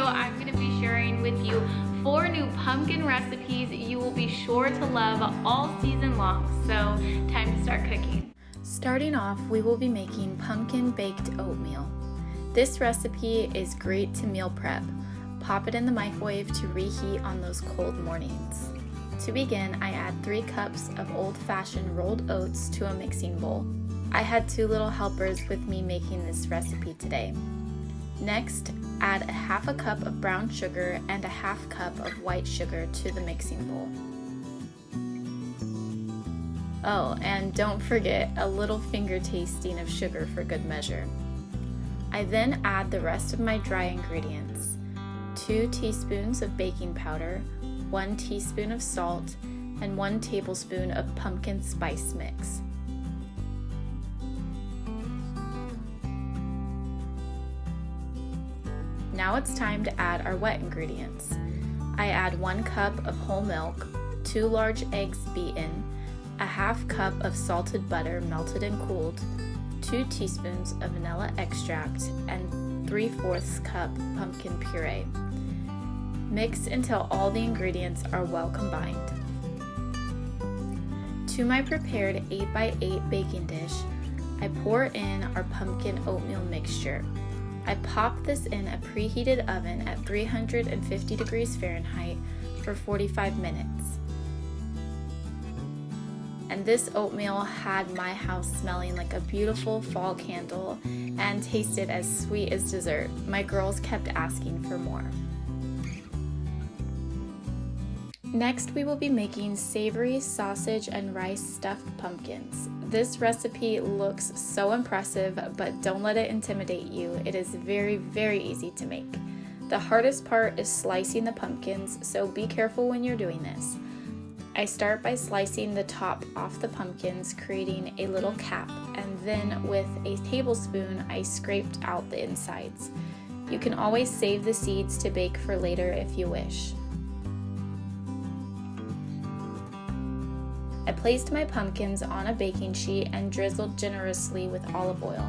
I'm going to be sharing with you 4 new pumpkin recipes you will be sure to love all season long. So time to start cooking. Starting off, we will be making pumpkin baked oatmeal. This recipe is great to meal prep. Pop it in the microwave to reheat on those cold mornings. To begin, I add 3 cups of old-fashioned rolled oats to a mixing bowl. I had 2 little helpers with me making this recipe today. Next, add a half a cup of brown sugar and a half cup of white sugar to the mixing bowl. Oh, and don't forget a little finger tasting of sugar for good measure. I then add the rest of my dry ingredients: 2 teaspoons of baking powder, 1 teaspoon of salt, and 1 tablespoon of pumpkin spice mix. Now it's time to add our wet ingredients. I add 1 cup of whole milk, 2 large eggs beaten, a half cup of salted butter melted and cooled, 2 teaspoons of vanilla extract, and 3/4 cup pumpkin puree. Mix until all the ingredients are well combined. To my prepared 8x8 baking dish, I pour in our pumpkin oatmeal mixture. I pop this in a preheated oven at 350 degrees Fahrenheit for 45 minutes. And this oatmeal had my house smelling like a beautiful fall candle and tasted as sweet as dessert. My girls kept asking for more. Next, we will be making savory sausage and rice stuffed pumpkins. This recipe looks so impressive, but don't let it intimidate you. It is very, very easy to make. The hardest part is slicing the pumpkins, so be careful when you're doing this. I start by slicing the top off the pumpkins, creating a little cap, and then with a tablespoon, I scraped out the insides. You can always save the seeds to bake for later if you wish. I placed my pumpkins on a baking sheet and drizzled generously with olive oil.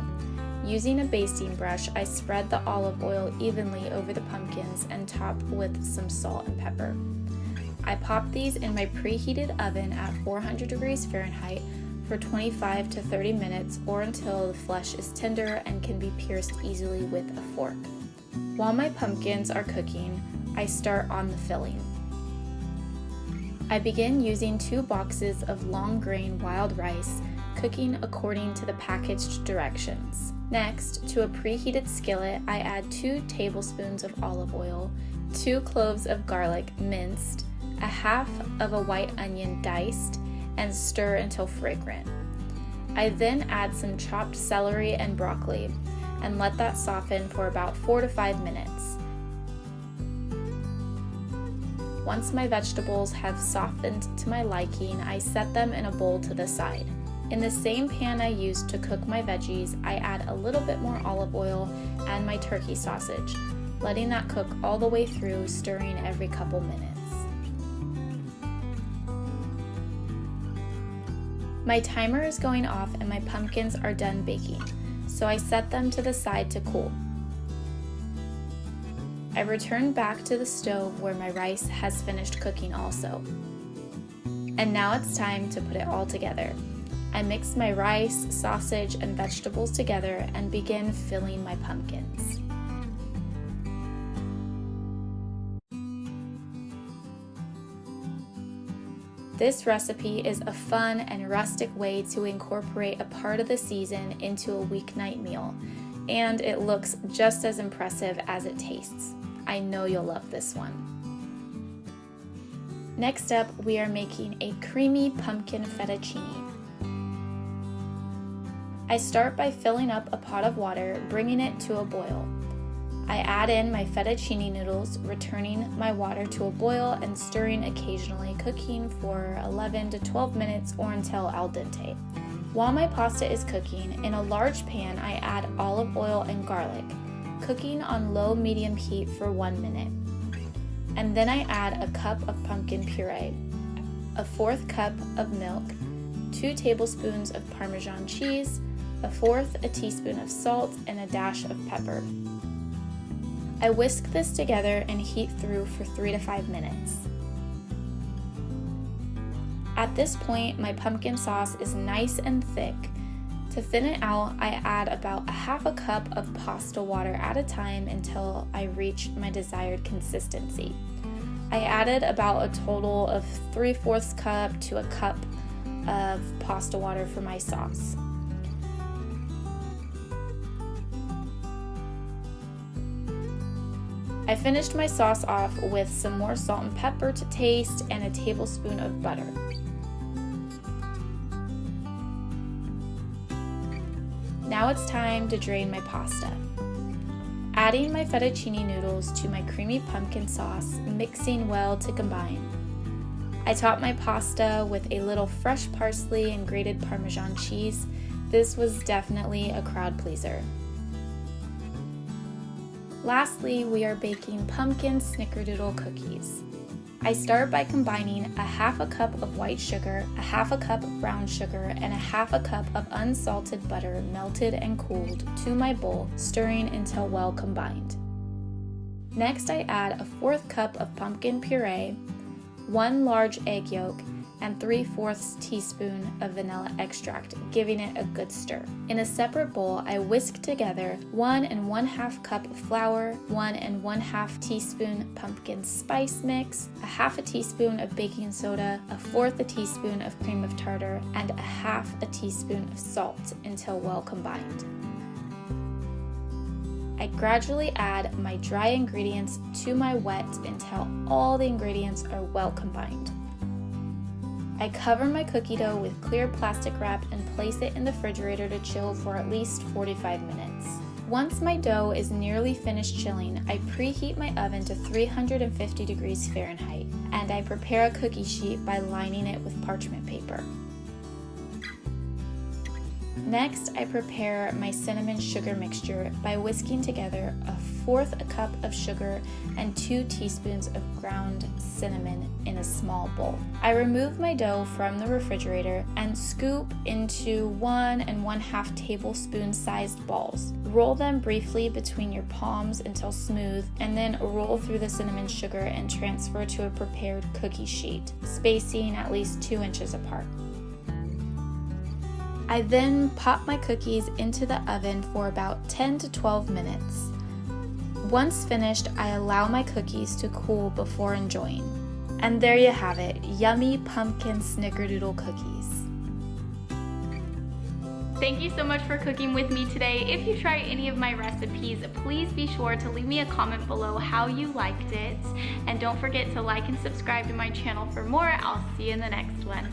Using a basting brush, I spread the olive oil evenly over the pumpkins and top with some salt and pepper. I popped these in my preheated oven at 400 degrees Fahrenheit for 25 to 30 minutes or until the flesh is tender and can be pierced easily with a fork. While my pumpkins are cooking, I start on the filling. I begin using 2 boxes of long grain wild rice, cooking according to the packaged directions. Next, to a preheated skillet, I add 2 tablespoons of olive oil, 2 cloves of garlic minced, a half of a white onion diced, and stir until fragrant. I then add some chopped celery and broccoli and let that soften for about 4 to 5 minutes. Once my vegetables have softened to my liking, I set them in a bowl to the side. In the same pan I used to cook my veggies, I add a little bit more olive oil and my turkey sausage, letting that cook all the way through, stirring every couple minutes. My timer is going off and my pumpkins are done baking, so I set them to the side to cool. I return back to the stove where my rice has finished cooking also. And now it's time to put it all together. I mix my rice, sausage, and vegetables together and begin filling my pumpkins. This recipe is a fun and rustic way to incorporate a part of the season into a weeknight meal, and it looks just as impressive as it tastes. I know you'll love this one. Next up, we are making a creamy pumpkin fettuccine. I start by filling up a pot of water, bringing it to a boil. I add in my fettuccine noodles, returning my water to a boil and stirring occasionally, cooking for 11 to 12 minutes or until al dente. While my pasta is cooking, in a large pan I add olive oil and garlic, cooking on low-medium heat for 1 minute. And then I add a cup of pumpkin puree, a 1/4 cup of milk, 2 tablespoons of Parmesan cheese, a 1/4 teaspoon of salt, and a dash of pepper. I whisk this together and heat through for 3 to 5 minutes. At this point, my pumpkin sauce is nice and thick. To thin it out, I add about a half a cup of pasta water at a time until I reach my desired consistency. I added about a total of 3/4 cup to a cup of pasta water for my sauce. I finished my sauce off with some more salt and pepper to taste and a tablespoon of butter. Now it's time to drain my pasta. Adding my fettuccine noodles to my creamy pumpkin sauce, mixing well to combine. I top my pasta with a little fresh parsley and grated Parmesan cheese. This was definitely a crowd pleaser. Lastly, we are baking pumpkin Snickerdoodle cookies. I start by combining a half a cup of white sugar, a half a cup of brown sugar, and a half a cup of unsalted butter melted and cooled to my bowl, stirring until well combined. Next, I add a 1/4 cup of pumpkin puree, 1 large egg yolk, and 3/4 teaspoon of vanilla extract, giving it a good stir. In a separate bowl, I whisk together 1 1/2 cup of flour, 1 1/2 teaspoon pumpkin spice mix, a half a teaspoon of baking soda, a 1/4 teaspoon of cream of tartar, and a half a teaspoon of salt until well combined. I gradually add my dry ingredients to my wet until all the ingredients are well combined. I cover my cookie dough with clear plastic wrap and place it in the refrigerator to chill for at least 45 minutes. Once my dough is nearly finished chilling, I preheat my oven to 350 degrees Fahrenheit, and I prepare a cookie sheet by lining it with parchment paper. Next, I prepare my cinnamon sugar mixture by whisking together a 1/4 cup of sugar and 2 teaspoons of ground cinnamon in a small bowl. I remove my dough from the refrigerator and scoop into 1 1/2 tablespoon sized balls. Roll them briefly between your palms until smooth, and then roll through the cinnamon sugar and transfer to a prepared cookie sheet, spacing at least 2 inches apart. I then pop my cookies into the oven for about 10 to 12 minutes. Once finished, I allow my cookies to cool before enjoying. And there you have it, yummy pumpkin Snickerdoodle cookies. Thank you so much for cooking with me today. If you try any of my recipes, please be sure to leave me a comment below how you liked it. And don't forget to like and subscribe to my channel for more. I'll see you in the next one.